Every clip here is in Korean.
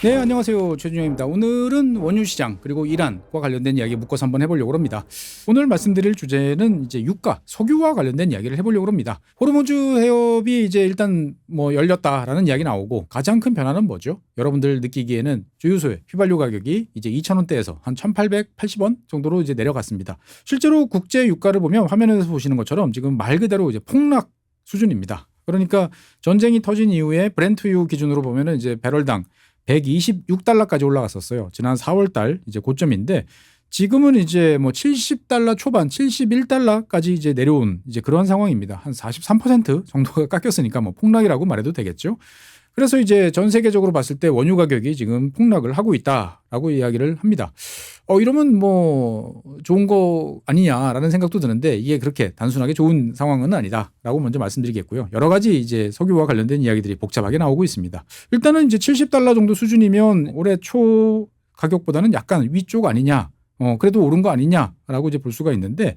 네, 안녕하세요. 최준영입니다. 오늘은 원유 시장 그리고 이란과 관련된 이야기 묶어서 한번 해보려고 합니다. 오늘 말씀드릴 주제는 이제 유가, 석유와 관련된 이야기를 해보려고 합니다. 호르무즈 해협이 이제 일단 뭐 열렸다라는 이야기 나오고 가장 큰 변화는 뭐죠? 여러분들 느끼기에는 주유소의 휘발유 가격이 이제 2,000원대에서 한 1,880원 정도로 이제 내려갔습니다. 실제로 국제 유가를 보면 화면에서 보시는 것처럼 지금 말 그대로 이제 폭락 수준입니다. 그러니까 전쟁이 터진 이후에 브렌트유 기준으로 보면은 이제 배럴당 126달러까지 올라갔었어요. 지난 4월 달 이제 고점인데 지금은 이제 뭐 70달러 초반, 71달러까지 이제 내려온 이제 그런 상황입니다. 한 43% 정도가 깎였으니까 뭐 폭락이라고 말해도 되겠죠. 그래서 이제 전 세계적으로 봤을 때 원유 가격이 지금 폭락을 하고 있다라고 이야기를 합니다. 이러면 뭐 좋은 거 아니냐라는 생각도 드는데 이게 그렇게 단순하게 좋은 상황은 아니다라고 먼저 말씀드리겠고요. 여러 가지 이제 석유와 관련된 이야기들이 복잡하게 나오고 있습니다. 일단은 이제 70달러 정도 수준이면 올해 초 가격보다는 약간 위쪽 아니냐, 그래도 오른 거 아니냐라고 이제 볼 수가 있는데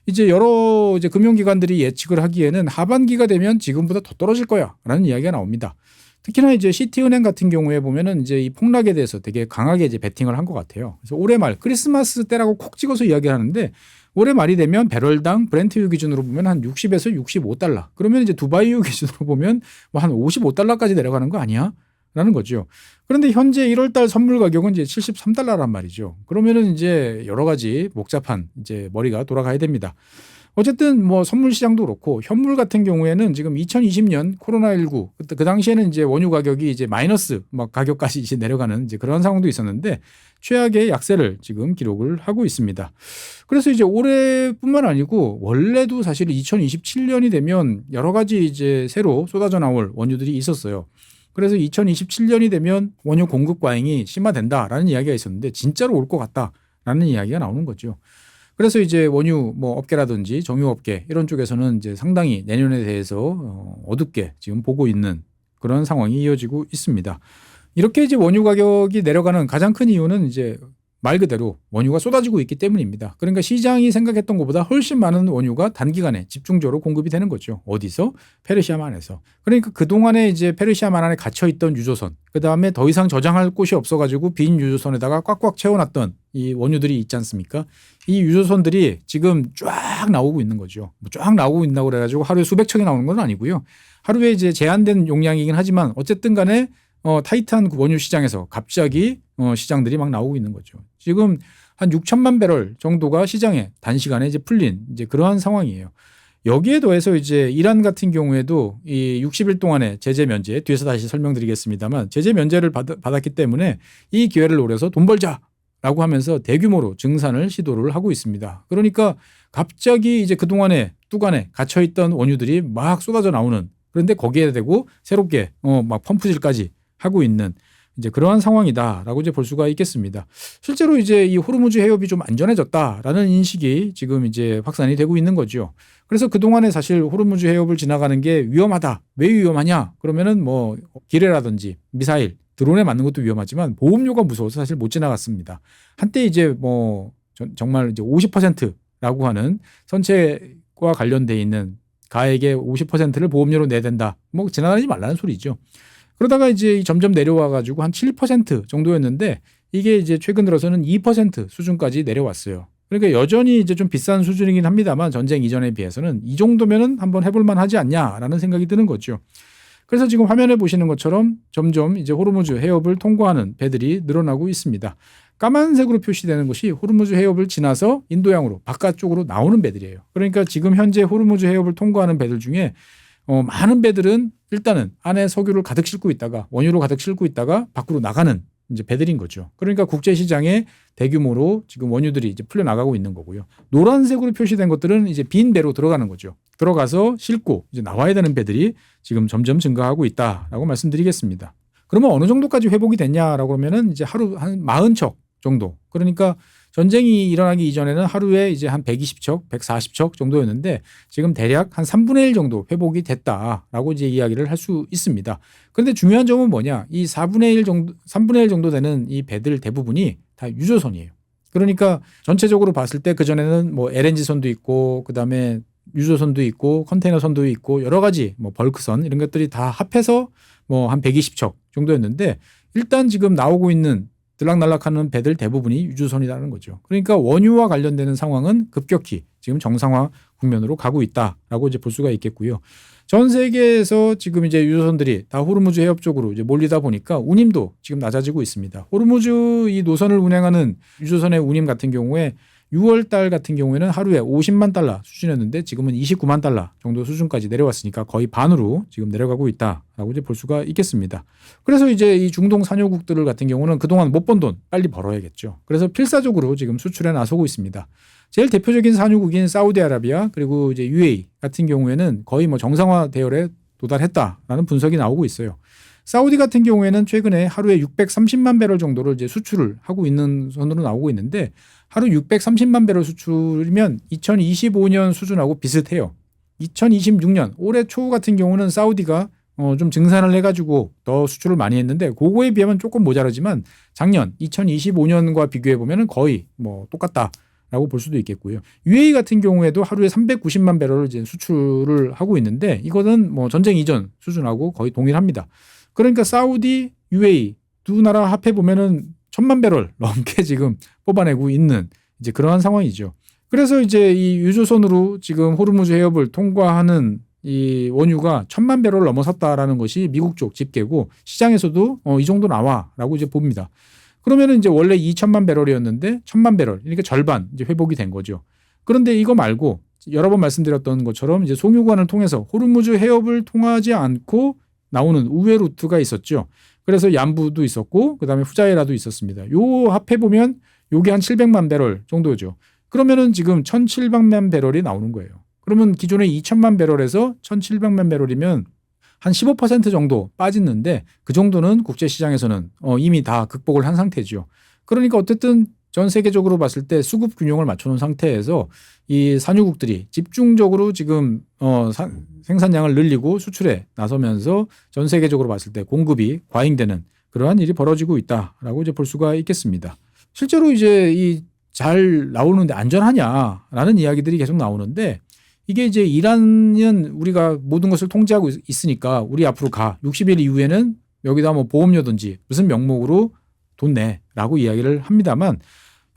이제 여러 이제 금융기관들이 예측을 하기에는 하반기가 되면 지금보다 더 떨어질 거야라는 이야기가 나옵니다. 특히나 이제 시티은행 같은 경우에 보면은 이제 이 폭락에 대해서 되게 강하게 이제 베팅을 한 것 같아요. 그래서 올해 말 크리스마스 때라고 콕 찍어서 이야기하는데 올해 말이 되면 배럴당 브렌트유 기준으로 보면 한 60에서 65달러. 그러면 이제 두바이유 기준으로 보면 뭐 한 55달러까지 내려가는 거 아니야? 라는 거죠. 그런데 현재 1월 달 선물 가격은 이제 73달러란 말이죠. 그러면은 이제 여러 가지 복잡한 이제 머리가 돌아가야 됩니다. 어쨌든 뭐 선물 시장도 그렇고 현물 같은 경우에는 지금 2020년 코로나19 그 당시에는 이제 원유 가격이 이제 마이너스 막 가격까지 이제 내려가는 이제 그런 상황도 있었는데 최악의 약세를 지금 기록을 하고 있습니다. 그래서 이제 올해뿐만 아니고 원래도 사실 2027년이 되면 여러 가지 이제 새로 쏟아져 나올 원유들이 있었어요. 그래서 2027년이 되면 원유 공급 과잉이 심화된다라는 이야기가 있었는데 진짜로 올 것 같다라는 이야기가 나오는 거죠. 그래서 이제 원유 뭐 업계라든지 정유업계 이런 쪽에서는 이제 상당히 내년에 대해서 어둡게 지금 보고 있는 그런 상황이 이어지고 있습니다. 이렇게 이제 원유 가격이 내려가는 가장 큰 이유는 이제 말 그대로 원유가 쏟아지고 있기 때문입니다. 그러니까 시장이 생각했던 것보다 훨씬 많은 원유가 단기간에 집중적으로 공급이 되는 거죠. 어디서? 페르시아만에서. 그러니까 그동안에 이제 페르시아만 안에 갇혀 있던 유조선, 그다음에 더 이상 저장할 곳이 없어 가지고 빈 유조선에다가 꽉꽉 채워 놨던 이 원유들이 있지 않습니까? 이 유조선들이 지금 쫙 나오고 있는 거죠. 쫙 나오고 있다고 그래 가지고 하루에 수백 척이 나오는 건 아니고요. 하루에 이제 제한된 용량이긴 하지만 어쨌든 간에 타이트한 그 원유 시장에서 갑자기 시장들이 막 나오고 있는 거죠. 지금 한 6천만 배럴 정도가 시장에 단시간에 이제 풀린 이제 그러한 상황이에요. 여기에 더해서 이제 이란 같은 경우에도 이 60일 동안의 제재 면제, 뒤에서 다시 설명드리겠습니다만 제재 면제를 받았기 때문에 이 기회를 노려서 돈 벌자라고 하면서 대규모로 증산을 시도를 하고 있습니다. 그러니까 갑자기 이제 그동안에 뚜간에 갇혀있던 원유들이 막 쏟아져 나오는, 그런데 거기에 대고 새롭게 막 펌프질까지 하고 있는 이제 그러한 상황이다라고 이제 볼 수가 있겠습니다. 실제로 이제 이 호르무즈 해협이 좀 안전해졌다라는 인식이 지금 이제 확산이 되고 있는 거죠. 그래서 그동안에 사실 호르무즈 해협을 지나가는 게 위험하다. 왜 위험하냐? 그러면은 뭐 기뢰라든지 미사일, 드론에 맞는 것도 위험하지만 보험료가 무서워서 사실 못 지나갔습니다. 한때 이제 뭐 정말 이제 50%라고 하는 선체과 관련돼 있는 가액의 50%를 보험료로 내야 된다. 뭐 지나가지 말라는 소리죠. 그러다가 이제 점점 내려와 가지고 한 7% 정도였는데 이게 이제 최근 들어서는 2% 수준까지 내려왔어요. 그러니까 여전히 이제 좀 비싼 수준이긴 합니다만 전쟁 이전에 비해서는 이 정도면은 한번 해볼 만하지 않냐라는 생각이 드는 거죠. 그래서 지금 화면에 보시는 것처럼 점점 이제 호르무즈 해협을 통과하는 배들이 늘어나고 있습니다. 까만색으로 표시되는 것이 호르무즈 해협을 지나서 인도양으로 바깥쪽으로 나오는 배들이에요. 그러니까 지금 현재 호르무즈 해협을 통과하는 배들 중에 많은 배들은 일단은 안에 석유를 가득 싣고 있다가 원유로 가득 싣고 있다가 밖으로 나가는 이제 배들인 거죠. 그러니까 국제 시장에 대규모로 지금 원유들이 이제 풀려 나가고 있는 거고요. 노란색으로 표시된 것들은 이제 빈 배로 들어가는 거죠. 들어가서 싣고 이제 나와야 되는 배들이 지금 점점 증가하고 있다라고 말씀드리겠습니다. 그러면 어느 정도까지 회복이 됐냐라고 하면은 이제 하루 한 40척 정도. 그러니까 전쟁이 일어나기 이전에는 하루에 이제 한 120척, 140척 정도였는데 지금 대략 한 3분의 1 정도 회복이 됐다라고 이제 이야기를 할 수 있습니다. 그런데 중요한 점은 뭐냐? 이 4분의 1 정도, 3분의 1 정도 되는 이 배들 대부분이 다 유조선이에요. 그러니까 전체적으로 봤을 때 그전에는 뭐 LNG선도 있고 그다음에 유조선도 있고 컨테이너선도 있고 여러 가지 뭐 벌크선 이런 것들이 다 합해서 뭐 한 120척 정도였는데 일단 지금 나오고 있는 들락날락하는 배들 대부분이 유조선이라는 거죠. 그러니까 원유와 관련되는 상황은 급격히 지금 정상화 국면으로 가고 있다라고 이제 볼 수가 있겠고요. 전 세계에서 지금 이제 유조선들이 다 호르무즈 해협 쪽으로 이제 몰리다 보니까 운임도 지금 낮아지고 있습니다. 호르무즈 이 노선을 운행하는 유조선의 운임 같은 경우에 6월 달 같은 경우에는 하루에 50만 달러 수준이었는데 지금은 29만 달러 정도 수준까지 내려왔으니까 거의 반으로 지금 내려가고 있다라고 이제 볼 수가 있겠습니다. 그래서 이제 이 중동 산유국들 같은 경우는 그동안 못 번 돈 빨리 벌어야겠죠. 그래서 필사적으로 지금 수출에 나서고 있습니다. 제일 대표적인 산유국인 사우디아라비아 그리고 이제 UAE 같은 경우에는 거의 뭐 정상화 대열에 도달했다라는 분석이 나오고 있어요. 사우디 같은 경우에는 최근에 하루에 630만 배럴 정도를 이제 수출을 하고 있는 선으로 나오고 있는데 하루 630만 배럴 수출이면 2025년 수준하고 비슷해요. 2026년 올해 초 같은 경우는 사우디가 좀 증산을 해가지고 더 수출을 많이 했는데 그거에 비하면 조금 모자라지만 작년 2025년과 비교해 보면 거의 뭐 똑같다라고 볼 수도 있겠고요. UAE 같은 경우에도 하루에 390만 배럴을 이제 수출을 하고 있는데 이거는 뭐 전쟁 이전 수준하고 거의 동일합니다. 그러니까 사우디, UAE 두 나라 합해 보면은 1000만 배럴 넘게 지금 뽑아내고 있는 이제 그러한 상황이죠. 그래서 이제 이 유조선으로 지금 호르무즈 해협을 통과하는 이 원유가 1000만 배럴 넘어섰다라는 것이 미국 쪽 집계고 시장에서도 이 정도 나와라고 이제 봅니다. 그러면은 이제 원래 2천만 배럴이었는데 1000만 배럴, 그러니까 절반 이제 회복이 된 거죠. 그런데 이거 말고 여러 번 말씀드렸던 것처럼 이제 송유관을 통해서 호르무즈 해협을 통하지 않고 나오는 우회 루트가 있었죠. 그래서 얀부도 있었고 그다음에 후자이라도 있었습니다. 요 합해 보면 요게 한 700만 배럴 정도죠. 그러면은 지금 1700만 배럴이 나오는 거예요. 그러면 기존의 2000만 배럴에서 1700만 배럴이면 한 15% 정도 빠졌는데 그 정도는 국제시장에서는 이미 다 극복을 한 상태죠. 그러니까 어쨌든 전 세계적으로 봤을 때 수급 균형을 맞춰놓은 상태에서 이 산유국들이 집중적으로 지금 생산량을 늘리고 수출에 나서면서 전 세계적으로 봤을 때 공급이 과잉되는 그러한 일이 벌어지고 있다라고 이제 볼 수가 있겠습니다. 실제로 이제 이 잘 나오는데 안전하냐라는 이야기들이 계속 나오는데 이게 이제 이란은 우리가 모든 것을 통제하고 있으니까 우리 앞으로 가 60일 이후에는 여기다 뭐 보험료든지 무슨 명목으로 돈 내라고 이야기를 합니다만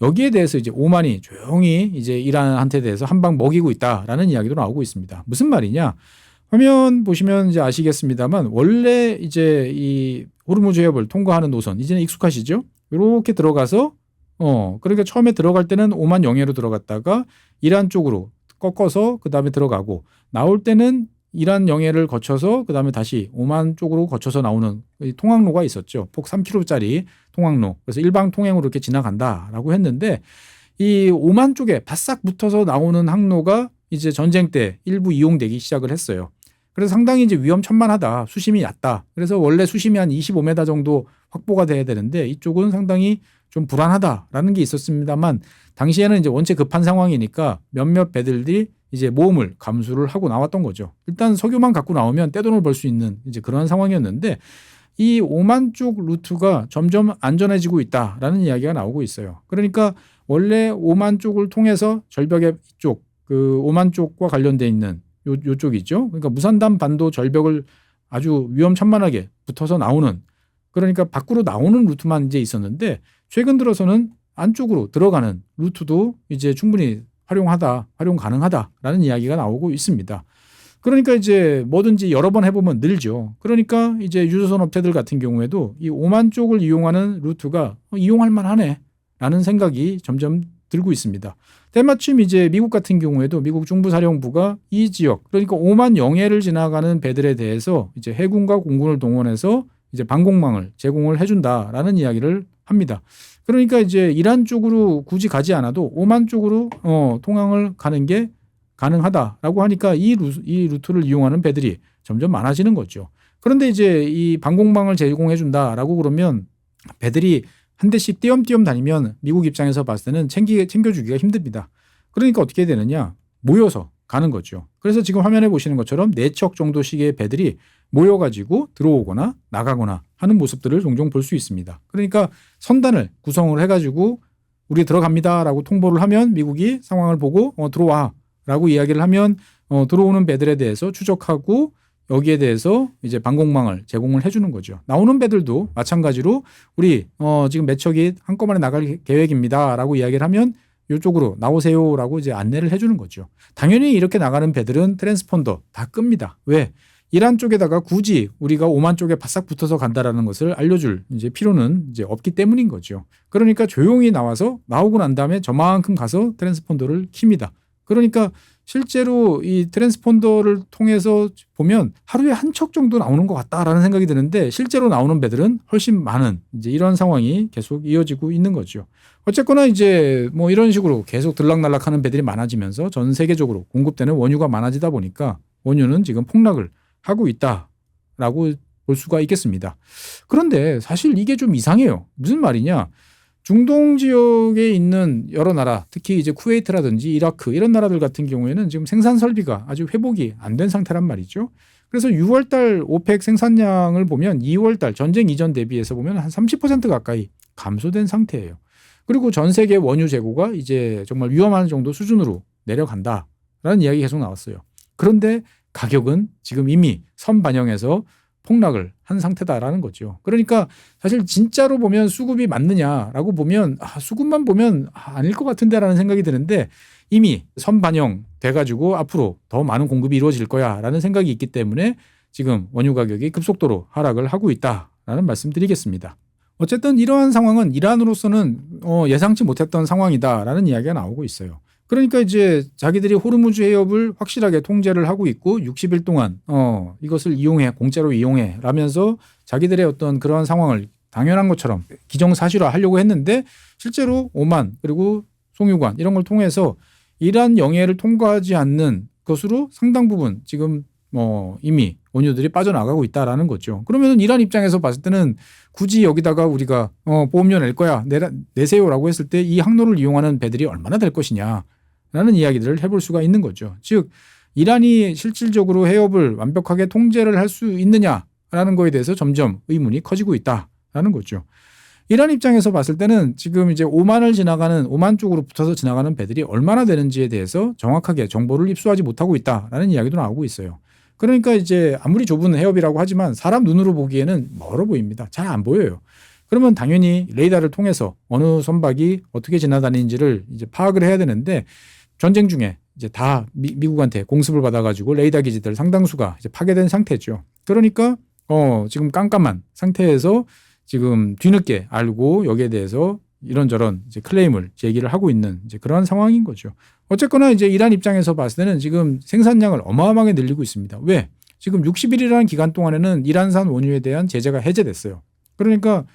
여기에 대해서 이제 오만이 조용히 이제 이란한테 대해서 한 방 먹이고 있다라는 이야기도 나오고 있습니다. 무슨 말이냐? 화면 보시면 이제 아시겠습니다만 원래 이제 이 호르무즈 해협을 통과하는 노선 이제는 익숙하시죠? 이렇게 들어가서 그러니까 처음에 들어갈 때는 오만 영해로 들어갔다가 이란 쪽으로 꺾어서 그 다음에 들어가고 나올 때는 이란 영해를 거쳐서 그 다음에 다시 오만 쪽으로 거쳐서 나오는 통항로가 있었죠. 폭 3km짜리 통항로. 그래서 일방 통행으로 이렇게 지나간다라고 했는데 이 오만 쪽에 바싹 붙어서 나오는 항로가 이제 전쟁 때 일부 이용되기 시작을 했어요. 그래서 상당히 이제 위험천만하다. 수심이 얕다. 그래서 원래 수심이 한 25m 정도 확보가 돼야 되는데 이쪽은 상당히 좀 불안하다라는 게 있었습니다만 당시에는 이제 원체 급한 상황이니까 몇몇 배들이 이제 모험을 감수를 하고 나왔던 거죠. 일단 석유만 갖고 나오면 떼돈을 벌 수 있는 이제 그런 상황이었는데 이 오만 쪽 루트가 점점 안전해지고 있다라는 이야기가 나오고 있어요. 그러니까 원래 오만 쪽을 통해서 절벽의 이쪽 그 오만 쪽과 관련돼 있는 요쪽이죠. 그러니까 무산단 반도 절벽을 아주 위험천만하게 붙어서 나오는 그러니까 밖으로 나오는 루트만 이제 있었는데 최근 들어서는 안쪽으로 들어가는 루트도 이제 충분히 활용 가능하다라는 이야기가 나오고 있습니다. 그러니까 이제 뭐든지 여러 번 해보면 늘죠. 그러니까 이제 유조선 업체들 같은 경우에도 이 오만 쪽을 이용하는 루트가 이용할 만하네라는 생각이 점점 들고 있습니다. 때마침 이제 미국 같은 경우에도 미국 중부사령부가 이 지역 그러니까 오만 영해를 지나가는 배들에 대해서 이제 해군과 공군을 동원해서 이제 방공망을 제공을 해준다라는 이야기를 합니다. 그러니까 이제 이란 쪽으로 굳이 가지 않아도 오만 쪽으로 통항을 가는 게 가능하다라고 하니까 이 루트를 이용하는 배들이 점점 많아지는 거죠. 그런데 이제 이 방공망을 제공해 준다라고 그러면 배들이 한 대씩 띄엄띄엄 다니면 미국 입장에서 봤을 때는 챙겨주기가 힘듭니다. 그러니까 어떻게 되느냐? 모여서 가는 거죠. 그래서 지금 화면에 보시는 것처럼 4척 정도씩의 배들이 모여가지고 들어오거나 나가거나 하는 모습들을 종종 볼 수 있습니다. 그러니까 선단을 구성을 해가지고 우리 들어갑니다라고 통보를 하면 미국이 상황을 보고 들어와라고 이야기를 하면 들어오는 배들에 대해서 추적하고 여기에 대해서 이제 방공망을 제공을 해주는 거죠. 나오는 배들도 마찬가지로 우리 지금 몇 척이 한꺼번에 나갈 계획입니다라고 이야기를 하면 이쪽으로 나오세요라고 이제 안내를 해주는 거죠. 당연히 이렇게 나가는 배들은 트랜스폰더 다 끕니다. 왜? 이란 쪽에다가 굳이 우리가 오만 쪽에 바싹 붙어서 간다라는 것을 알려줄 이제 필요는 이제 없기 때문인 거죠. 그러니까 조용히 나와서 나오고 난 다음에 저만큼 가서 트랜스폰더를 킵니다. 그러니까 실제로 이 트랜스폰더를 통해서 보면 하루에 한 척 정도 나오는 것 같다라는 생각이 드는데 실제로 나오는 배들은 훨씬 많은 이제 이런 상황이 계속 이어지고 있는 거죠. 어쨌거나 이제 뭐 이런 식으로 계속 들락날락하는 배들이 많아지면서 전 세계적으로 공급되는 원유가 많아지다 보니까 원유는 지금 폭락을 하고 있다라고 볼 수가 있겠습니다. 그런데 사실 이게 좀 이상해요. 무슨 말이냐? 중동 지역에 있는 여러 나라, 특히 이제 쿠웨이트라든지 이라크 이런 나라들 같은 경우에는 지금 생산 설비가 아주 회복이 안 된 상태란 말이죠. 그래서 6월달 오펙 생산량을 보면 2월달 전쟁 이전 대비해서 보면 한 30% 가까이 감소된 상태예요. 그리고 전 세계 원유 재고가 이제 정말 위험한 정도 수준으로 내려간다라는 이야기 계속 나왔어요. 그런데 가격은 지금 이미 선반영해서 폭락을 한 상태다라는 거죠. 그러니까 사실 진짜로 보면 수급이 맞느냐라고 보면 수급만 보면 아닐 것 같은데라는 생각이 드는데 이미 선반영 돼가지고 앞으로 더 많은 공급이 이루어질 거야라는 생각이 있기 때문에 지금 원유 가격이 급속도로 하락을 하고 있다라는 말씀드리겠습니다. 어쨌든 이러한 상황은 이란으로서는 예상치 못했던 상황이다라는 이야기가 나오고 있어요. 그러니까 이제 자기들이 호르무즈 해협을 확실하게 통제를 하고 있고 60일 동안 이것을 이용해 공짜로 이용해 라면서 자기들의 어떤 그러한 상황을 당연한 것처럼 기정사실화 하려고 했는데 실제로 오만 그리고 송유관 이런 걸 통해서 이란 영해를 통과하지 않는 것으로 상당 부분 지금 이미 원유들이 빠져나가고 있다라는 거죠. 그러면 이란 입장에서 봤을 때는 굳이 여기다가 우리가 보험료 낼 거야 내세요라고 했을 때 이 항로를 이용하는 배들이 얼마나 될 것이냐라는 이야기들을 해볼 수가 있는 거죠. 즉 이란이 실질적으로 해협을 완벽하게 통제를 할 수 있느냐라는 거에 대해서 점점 의문이 커지고 있다라는 거죠. 이란 입장에서 봤을 때는 지금 이제 오만 쪽으로 붙어서 지나가는 배들이 얼마나 되는지에 대해서 정확하게 정보를 입수하지 못하고 있다라는 이야기도 나오고 있어요. 그러니까 이제 아무리 좁은 해협이라고 하지만 사람 눈으로 보기에는 멀어 보입니다. 잘 안 보여요. 그러면 당연히 레이더를 통해서 어느 선박이 어떻게 지나다니는지를 이제 파악을 해야 되는데 전쟁 중에 이제 다 미국한테 공습을 받아가지고 레이더 기지들 상당수가 이제 파괴된 상태죠. 그러니까 지금 깜깜한 상태에서 지금 뒤늦게 알고 여기에 대해서 이런저런 이제 클레임을 제기를 하고 있는 이제 그런 상황인 거죠. 어쨌거나 이제 이란 입장에서 봤을 때는 지금 생산량을 어마어마하게 늘리고 있습니다. 왜? 지금 60일이라는 기간 동안에는 이란산 원유에 대한 제재가 해제됐어요. 그러니까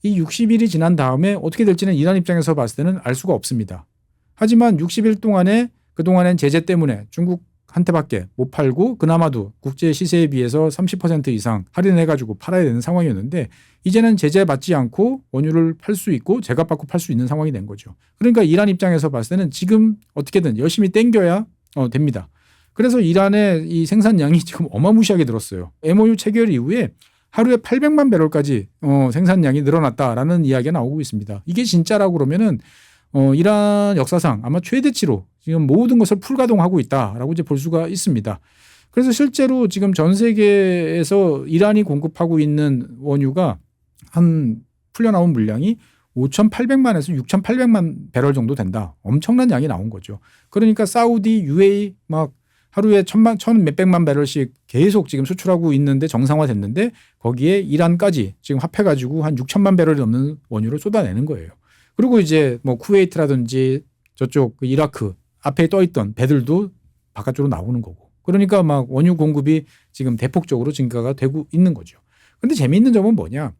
이 60일이 지난 다음에 어떻게 될지는 이란 입장에서 봤을 때는 알 수가 없습니다. 하지만 60일 동안에 그동안엔 제재 때문에 중국한테밖에 못 팔고 그나마도 국제 시세에 비해서 30% 이상 할인해가지고 팔아야 되는 상황이었는데 이제는 제재 받지 않고 원유를 팔 수 있고 제값 받고 팔 수 있는 상황이 된 거죠. 그러니까 이란 입장에서 봤을 때는 지금 어떻게든 열심히 땡겨야 됩니다. 그래서 이란의 이 생산량이 지금 어마무시하게 늘었어요. MOU 체결 이후에 하루에 800만 배럴까지 생산량이 늘어났다라는 이야기가 나오고 있습니다. 이게 진짜라고 그러면은 이란 역사상 아마 최대치로 지금 모든 것을 풀가동하고 있다라고 이제 볼 수가 있습니다. 그래서 실제로 지금 전 세계에서 이란이 공급하고 있는 원유가 한 풀려나온 물량이 5,800만에서 6,800만 배럴 정도 된다. 엄청난 양이 나온 거죠. 그러니까 사우디, UAE 막 하루에 천 몇백만 배럴씩 계속 지금 수출하고 있는데 정상화됐는데 거기에 이란까지 지금 합해가지고 한 6천만 배럴이 넘는 원유를 쏟아내는 거예요. 그리고 이제 뭐 쿠웨이트라든지 저쪽 이라크 앞에 떠있던 배들도 바깥쪽으로 나오는 거고. 그러니까 막 원유 공급이 지금 대폭적으로 증가가 되고 있는 거죠. 그런데 재미있는 점은 뭐냐?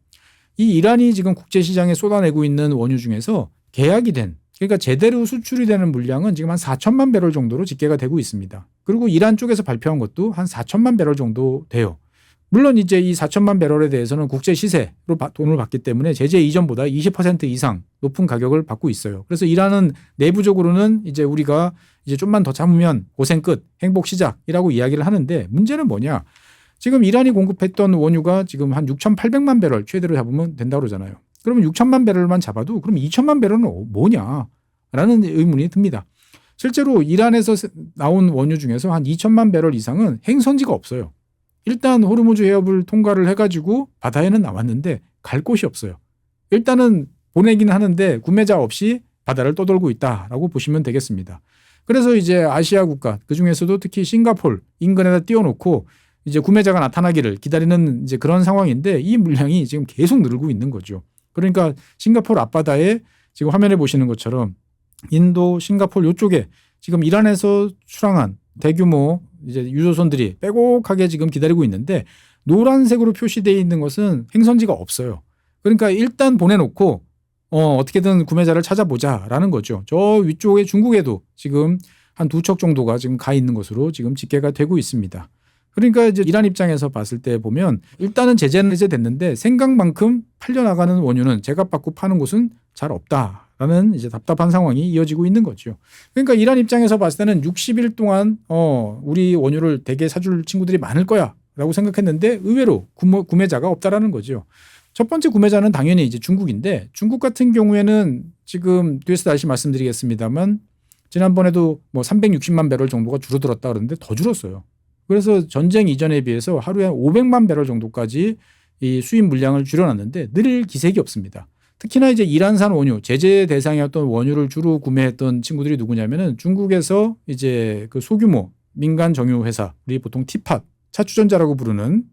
이 이란이 지금 국제시장에 쏟아내고 있는 원유 중에서 계약이 된 그러니까 제대로 수출이 되는 물량은 지금 한 4천만 배럴 정도로 집계가 되고 있습니다. 그리고 이란 쪽에서 발표한 것도 한 4천만 배럴 정도 돼요. 물론 이제 이 4천만 배럴에 대해서는 국제 시세로 돈을 받기 때문에 제재 이전보다 20% 이상 높은 가격을 받고 있어요. 그래서 이란은 내부적으로는 이제 우리가 이제 좀만 더 참으면 고생 끝, 행복 시작이라고 이야기를 하는데 문제는 뭐냐? 지금 이란이 공급했던 원유가 지금 한 6,800만 배럴 최대로 잡으면 된다고 그러잖아요. 그러면 6천만 배럴만 잡아도 그럼 2천만 배럴은 뭐냐라는 의문이 듭니다. 실제로 이란에서 나온 원유 중에서 한 2천만 배럴 이상은 행선지가 없어요. 일단 호르무즈 해협을 통과를 해가지고 바다에는 나왔는데 갈 곳이 없어요. 일단은 보내기는 하는데 구매자 없이 바다를 떠돌고 있다라고 보시면 되겠습니다. 그래서 이제 아시아 국가 그중에서도 특히 싱가포르 인근에다 띄워놓고 이제 구매자가 나타나기를 기다리는 이제 그런 상황인데 이 물량이 지금 계속 늘고 있는 거죠. 그러니까 싱가포르 앞바다에 지금 화면에 보시는 것처럼 인도, 싱가포르 이쪽에 지금 이란에서 출항한 대규모 이제 유조선들이 빼곡하게 지금 기다리고 있는데 노란색으로 표시되어 있는 것은 행선지가 없어요. 그러니까 일단 보내놓고 어떻게든 구매자를 찾아보자라는 거죠. 저 위쪽에 중국에도 지금 한 2척 정도가 지금 가 있는 것으로 지금 집계가 되고 있습니다. 그러니까 이제 이란 입장에서 봤을 때 보면 일단은 제재는 해제됐는데 생각만큼 팔려나가는 원유는 제값 받고 파는 곳은 잘 없다라는 이제 답답한 상황이 이어지고 있는 거죠. 그러니까 이란 입장에서 봤을 때는 60일 동안 우리 원유를 되게 사줄 친구들이 많을 거야라고 생각했는데 의외로 구매자가 없다라는 거죠. 첫 번째 구매자는 당연히 이제 중국인데 중국 같은 경우에는 지금 뒤에서 다시 말씀드리겠습니다만 지난번에도 뭐 360만 배럴 정도가 줄어들었다 그러는데 더 줄었어요. 그래서 전쟁 이전에 비해서 하루에 500만 배럴 정도까지 이 수입 물량을 줄여놨는데 늘 기색이 없습니다. 특히나 이제 이란산 원유, 제재 대상이었던 원유를 주로 구매했던 친구들이 누구냐면은 중국에서 이제 그 소규모 민간 정유 회사, 우리 보통 티팟, 차추전자라고 부르는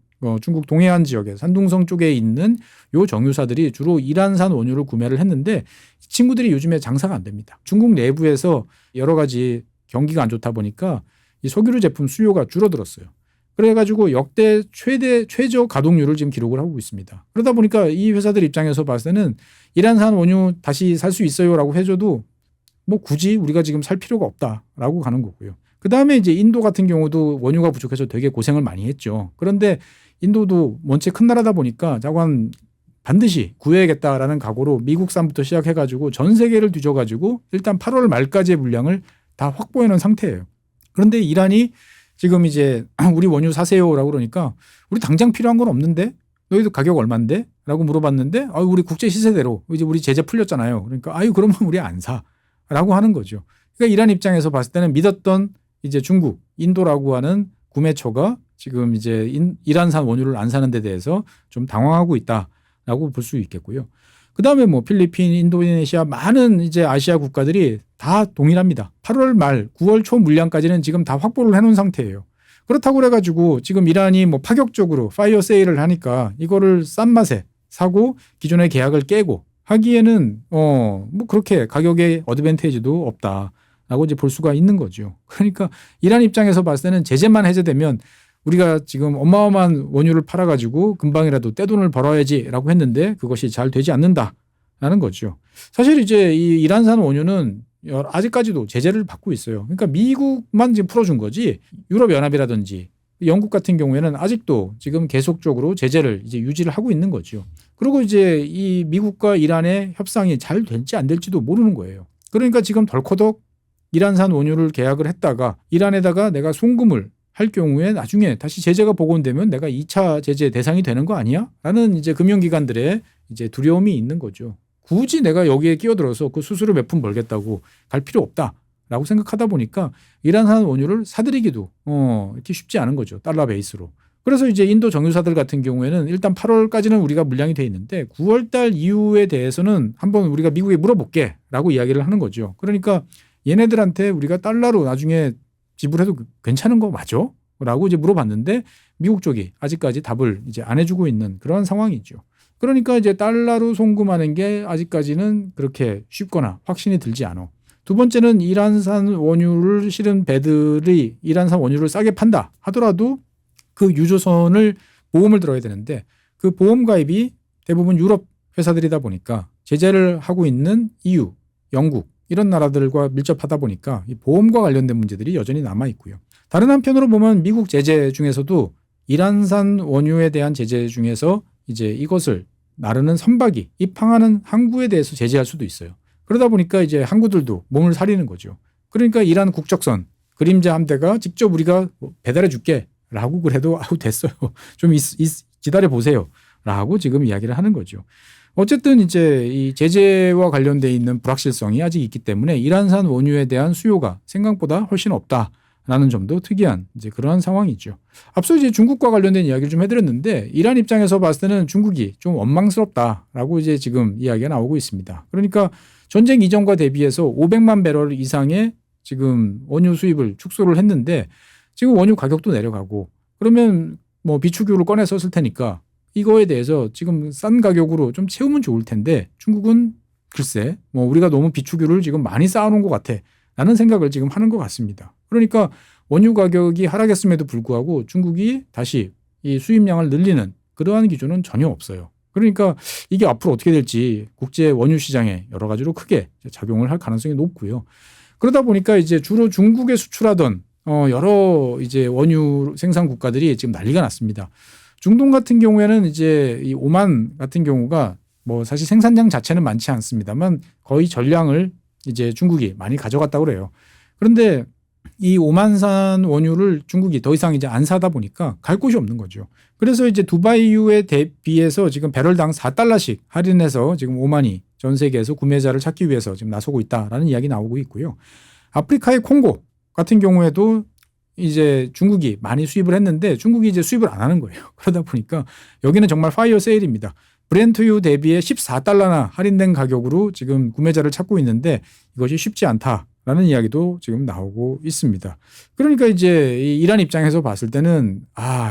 중국 동해안 지역에 산둥성 쪽에 있는 요 정유사들이 주로 이란산 원유를 구매를 했는데 친구들이 요즘에 장사가 안 됩니다. 중국 내부에서 여러 가지 경기가 안 좋다 보니까 이 석유류 제품 수요가 줄어들었어요. 그래가지고 역대 최저 가동률을 지금 기록을 하고 있습니다. 그러다 보니까 이 회사들 입장에서 봤을 때는 이란산 원유 다시 살 수 있어요라고 해줘도 뭐 굳이 우리가 지금 살 필요가 없다라고 가는 거고요. 그 다음에 이제 인도 같은 경우도 원유가 부족해서 되게 고생을 많이 했죠. 그런데 인도도 원체 큰 나라다 보니까 자관 반드시 구해야겠다라는 각오로 미국산부터 시작해가지고 전 세계를 뒤져가지고 일단 8월 말까지의 물량을 다 확보해 놓은 상태예요. 그런데 이란이 지금 이제 우리 원유 사세요라고 그러니까 우리 당장 필요한 건 없는데 너희도 가격 얼만데? 라고 물어봤는데 우리 국제 시세대로 이제 우리 제재 풀렸잖아요. 그러니까 그러면 우리 안 사라고 하는 거죠. 그러니까 이란 입장에서 봤을 때는 믿었던 이제 중국, 인도라고 하는 구매처가 지금 이제 이란산 원유를 안 사는 데 대해서 좀 당황하고 있다라고 볼 수 있겠고요. 그 다음에 뭐 필리핀, 인도네시아 많은 이제 아시아 국가들이 다 동일합니다. 8월 말, 9월 초 물량까지는 지금 다 확보를 해놓은 상태예요. 그렇다고 그래가지고 지금 이란이 뭐 파격적으로 파이어 세일을 하니까 이거를 싼 맛에 사고 기존의 계약을 깨고 하기에는 뭐 그렇게 가격의 어드밴티지도 없다라고 이제 볼 수가 있는 거죠. 그러니까 이란 입장에서 봤을 때는 제재만 해제되면 우리가 지금 어마어마한 원유를 팔아가지고 금방이라도 떼돈을 벌어야지라고 했는데 그것이 잘 되지 않는다라는 거죠. 사실 이제 이 이란산 원유는 아직까지도 제재를 받고 있어요. 그러니까 미국만 지금 풀어준 거지 유럽연합이라든지 영국 같은 경우에는 아직도 지금 계속적으로 제재를 이제 유지를 하고 있는 거죠. 그리고 이제 이 미국과 이란의 협상이 잘 될지 안 될지도 모르는 거예요. 그러니까 지금 덜커덕 이란산 원유를 계약을 했다가 이란에다가 내가 송금을 할 경우에 나중에 다시 제재가 복원되면 내가 2차 제재 대상이 되는 거 아니야? 라는 이제 금융기관들의 이제 두려움이 있는 거죠. 굳이 내가 여기에 끼어들어서 그 수수료 몇 푼 벌겠다고 갈 필요 없다라고 생각하다 보니까 이란산 원유를 사들이기도 이렇게 쉽지 않은 거죠. 달러 베이스로. 그래서 이제 인도 정유사들 같은 경우에는 일단 8월까지는 우리가 물량이 돼 있는데 9월 달 이후에 대해서는 한번 우리가 미국에 물어볼게 라고 이야기를 하는 거죠. 그러니까 얘네들한테 우리가 달러로 나중에 지불해도 괜찮은 거 맞아? 라고 이제 물어봤는데 미국 쪽이 아직까지 답을 이제 안 해주고 있는 그런 상황이죠. 그러니까 이제 달러로 송금하는 게 아직까지는 그렇게 쉽거나 확신이 들지 않아. 두 번째는 이란산 원유를 실은 배들이 이란산 원유를 싸게 판다 하더라도 그 유조선을 보험을 들어야 되는데 그 보험 가입이 대부분 유럽 회사들이다 보니까 제재를 하고 있는 EU, 영국 이런 나라들과 밀접하다 보니까 이 보험과 관련된 문제들이 여전히 남아 있고요. 다른 한편으로 보면 미국 제재 중에서도 이란산 원유에 대한 제재 중에서 이제 이것을 나르는 선박이 입항하는 항구에 대해서 제재할 수도 있어요. 그러다 보니까 이제 항구들도 몸을 사리는 거죠. 그러니까 이란 국적선 그림자 함대가 직접 우리가 배달해 줄게 라고 그래도 됐어요. 좀 기다려 보세요 라고 지금 이야기를 하는 거죠. 어쨌든 이제 이 제재와 관련돼 있는 불확실성이 아직 있기 때문에 이란산 원유에 대한 수요가 생각보다 훨씬 없다라는 라는 점도 특이한 이제 그러한 상황이죠. 앞서 이제 중국과 관련된 이야기를 좀 해드렸는데 이란 입장에서 봤을 때는 중국이 좀 원망스럽다라고 이제 지금 이야기가 나오고 있습니다. 그러니까 전쟁 이전과 대비해서 500만 배럴 이상의 지금 원유 수입을 축소를 했는데 지금 원유 가격도 내려가고 그러면 뭐 비축유를 꺼내 썼을 테니까 이거에 대해서 지금 싼 가격으로 좀 채우면 좋을 텐데 중국은 글쎄 뭐 우리가 너무 비축유를 지금 많이 쌓아놓은 것 같아 라는 생각을 지금 하는 것 같습니다. 그러니까 원유 가격이 하락했음에도 불구하고 중국이 다시 이 수입량을 늘리는 그러한 기조는 전혀 없어요. 그러니까 이게 앞으로 어떻게 될지 국제 원유 시장에 여러 가지로 크게 작용을 할 가능성이 높고요. 그러다 보니까 이제 주로 중국에 수출하던 여러 이제 원유 생산 국가들이 지금 난리가 났습니다. 중동 같은 경우에는 이제 이 오만 같은 경우가 뭐 사실 생산량 자체는 많지 않습니다만 거의 전량을 이제 중국이 많이 가져갔다고 그래요. 그런데 이 오만산 원유를 중국이 더 이상 이제 안 사다 보니까 갈 곳이 없는 거죠. 그래서 이제 두바이유에 대비해서 지금 배럴당 4달러씩 할인해서 지금 오만이 전 세계에서 구매자를 찾기 위해서 지금 나서고 있다라는 이야기 나오고 있고요. 아프리카의 콩고 같은 경우에도 이제 중국이 많이 수입을 했는데 중국이 이제 수입을 안 하는 거예요. 그러다 보니까 여기는 정말 파이어 세일입니다. 브렌트유 대비해 14달러나 할인된 가격으로 지금 구매자를 찾고 있는데 이것이 쉽지 않다라는 이야기도 지금 나오고 있습니다. 그러니까 이제 이 이란 입장에서 봤을 때는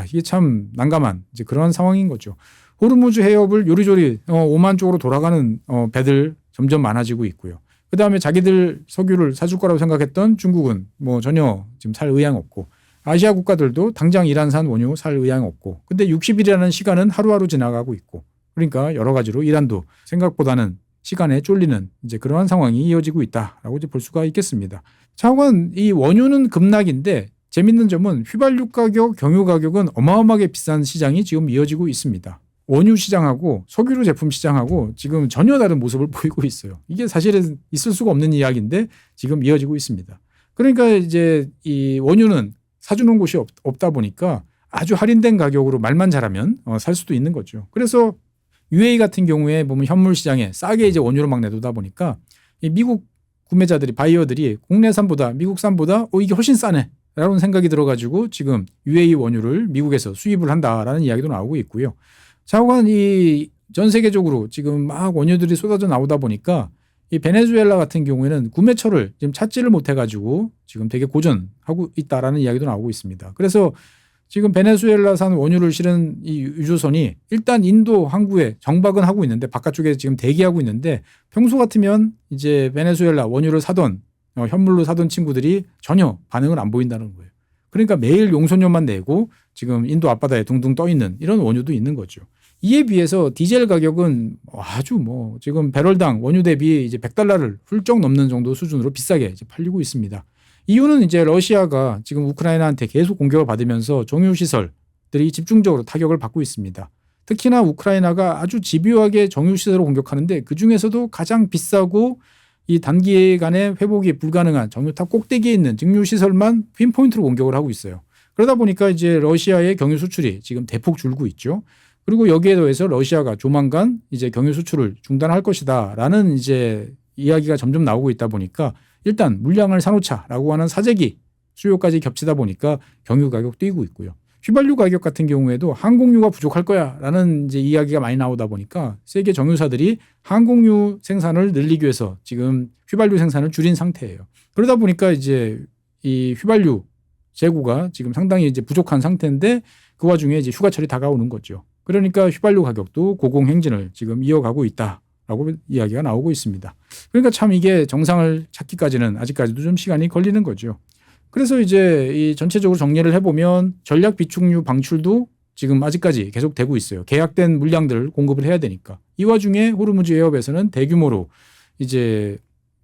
이게 참 난감한 이제 그런 상황인 거죠. 호르무즈 해협을 요리조리 오만 쪽으로 돌아가는 배들 점점 많아지고 있고요. 그다음에 자기들 석유를 사줄 거라고 생각했던 중국은 뭐 전혀 지금 살 의향 없고 아시아 국가들도 당장 이란산 원유 살 의향 없고 근데 60일이라는 시간은 하루하루 지나가고 있고 그러니까 여러 가지로 이란도 생각보다는 시간에 쫄리는 이제 그러한 상황이 이어지고 있다라고 이제 볼 수가 있겠습니다. 차관 이 원유는 급락인데 재밌는 점은 휘발유 가격, 경유 가격은 어마어마하게 비싼 시장이 지금 이어지고 있습니다. 원유 시장하고 석유류 제품 시장하고 지금 전혀 다른 모습을 보이고 있어요. 이게 사실은 있을 수가 없는 이야기인데 지금 이어지고 있습니다. 그러니까 이제 이 원유는 사주는 곳이 없다 보니까 아주 할인된 가격으로 말만 잘하면 살 수도 있는 거죠. 그래서 UAE 같은 경우에 보면 현물 시장에 싸게 이제 원유를 막 내두다 보니까 이 미국 구매자들이 바이어들이 국내산보다 미국산보다 이게 훨씬 싸네 라는 생각이 들어가지고 지금 UAE 원유를 미국에서 수입을 한다라는 이야기도 나오고 있고요. 차관 이 전 세계적으로 지금 막 원유들이 쏟아져 나오다 보니까 이 베네수엘라 같은 경우에는 구매처를 지금 찾지를 못해가지고 지금 되게 고전하고 있다라는 이야기도 나오고 있습니다. 그래서 지금 베네수엘라산 원유를 실은 이 유조선이 일단 인도 항구에 정박은 하고 있는데 바깥쪽에 지금 대기하고 있는데 평소 같으면 이제 베네수엘라 원유를 사던 현물로 사던 친구들이 전혀 반응을 안 보인다는 거예요. 그러니까 매일 용선료만 내고 지금 인도 앞바다에 둥둥 떠 있는 이런 원유도 있는 거죠. 이에 비해서 디젤 가격은 아주 뭐 지금 배럴당 원유 대비 이제 100달러를 훌쩍 넘는 정도 수준으로 비싸게 이제 팔리고 있습니다. 이유는 이제 러시아가 지금 우크라이나한테 계속 공격을 받으면서 정유시설들이 집중적으로 타격을 받고 있습니다. 특히나 우크라이나가 아주 집요하게 정유시설을 공격하는데 그중에서도 가장 비싸고 이 단기간에 회복이 불가능한 정유탑 꼭대기에 있는 증유시설만 핀포인트로 공격을 하고 있어요. 그러다 보니까 이제 러시아의 경유 수출이 지금 대폭 줄고 있죠. 그리고 여기에 더해서 러시아가 조만간 이제 경유 수출을 중단할 것이다라는 이제 이야기가 점점 나오고 있다 보니까 일단 물량을 사놓자라고 하는 사재기 수요까지 겹치다 보니까 경유 가격 뛰고 있고요. 휘발유 가격 같은 경우에도 항공유가 부족할 거야라는 이제 이야기가 많이 나오다 보니까 세계 정유사들이 항공유 생산을 늘리기 위해서 지금 휘발유 생산을 줄인 상태예요. 그러다 보니까 이제 이 휘발유 재고가 지금 상당히 이제 부족한 상태인데 그 와중에 이제 휴가철이 다가오는 거죠. 그러니까 휘발유 가격도 고공행진을 지금 이어가고 있다라고 이야기가 나오고 있습니다. 그러니까 참 이게 정상을 찾기까지는 아직까지도 좀 시간이 걸리는 거죠. 그래서 이제 이 전체적으로 정리를 해보면 전략 비축유 방출도 지금 아직까지 계속 되고 있어요. 계약된 물량들을 공급을 해야 되니까. 이 와중에 호르무즈 해협에서는 대규모로 이제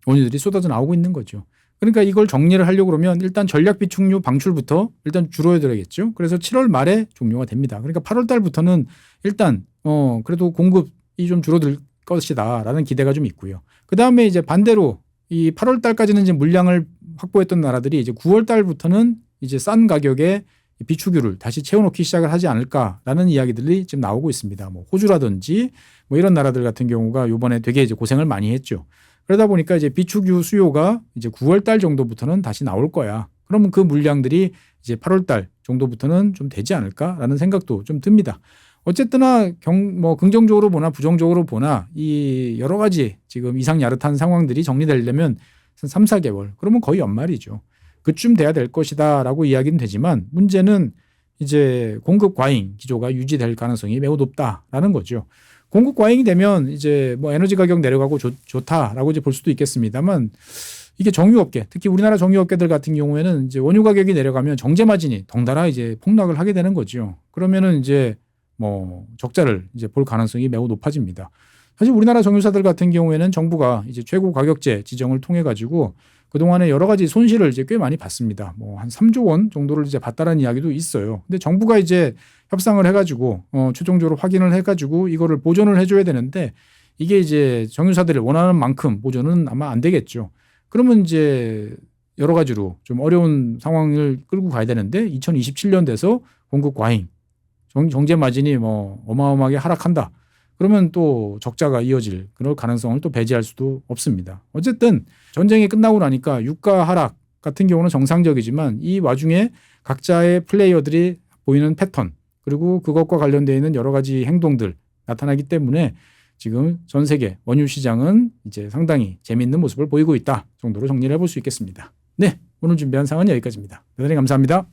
원유들이 쏟아져 나오고 있는 거죠. 그러니까 이걸 정리를 하려고 그러면 일단 전략 비축유 방출부터 일단 줄어들어야겠죠. 그래서 7월 말에 종료가 됩니다. 그러니까 8월 달부터는 일단 그래도 공급이 좀 줄어들 것이다라는 기대가 좀 있고요. 그 다음에 이제 반대로 이 8월 달까지는 이제 물량을 확보했던 나라들이 이제 9월 달부터는 이제 싼 가격에 비축유를 다시 채워놓기 시작을 하지 않을까라는 이야기들이 지금 나오고 있습니다. 뭐 호주라든지 뭐 이런 나라들 같은 경우가 이번에 되게 이제 고생을 많이 했죠. 그러다 보니까 이제 비축유 수요가 이제 9월 달 정도부터는 다시 나올 거야. 그러면 그 물량들이 이제 8월 달 정도부터는 좀 되지 않을까라는 생각도 좀 듭니다. 어쨌거나 뭐 긍정적으로 보나 부정적으로 보나 이 여러 가지 지금 이상 야릇한 상황들이 정리되려면 3, 4개월 그러면 거의 연말이죠. 그쯤 돼야 될 것이다라고 이야기는 되지만 문제는 이제 공급 과잉 기조가 유지될 가능성이 매우 높다라는 거죠. 공급 과잉이 되면 이제 뭐 에너지 가격 내려가고 좋다라고 이제 볼 수도 있겠습니다만 이게 정유업계, 특히 우리나라 정유업계들 같은 경우에는 이제 원유 가격이 내려가면 정제 마진이 덩달아 이제 폭락을 하게 되는 거죠. 그러면은 이제 뭐 적자를 이제 볼 가능성이 매우 높아집니다. 사실 우리나라 정유사들 같은 경우에는 정부가 이제 최고 가격제 지정을 통해 가지고 그동안에 여러 가지 손실을 이제 꽤 많이 봤습니다. 뭐 한 3조 원 정도를 이제 봤다라는 이야기도 있어요. 근데 정부가 이제 협상을 해가지고 최종적으로 확인을 해가지고 이거를 보존을 해줘야 되는데 이게 이제 정유사들이 원하는 만큼 보존은 아마 안 되겠죠. 그러면 이제 여러 가지로 좀 어려운 상황을 끌고 가야 되는데 2027년 돼서 공급 과잉, 정제 마진이 뭐 어마어마하게 하락한다. 그러면 또 적자가 이어질 그런 가능성을 또 배제할 수도 없습니다. 어쨌든 전쟁이 끝나고 나니까 유가 하락 같은 경우는 정상적이지만 이 와중에 각자의 플레이어들이 보이는 패턴 그리고 그것과 관련되어 있는 여러 가지 행동들 나타나기 때문에 지금 전 세계 원유 시장은 이제 상당히 재미있는 모습을 보이고 있다 정도로 정리를 해볼 수 있겠습니다. 네, 오늘 준비한 상황은 여기까지입니다. 대단히 감사합니다.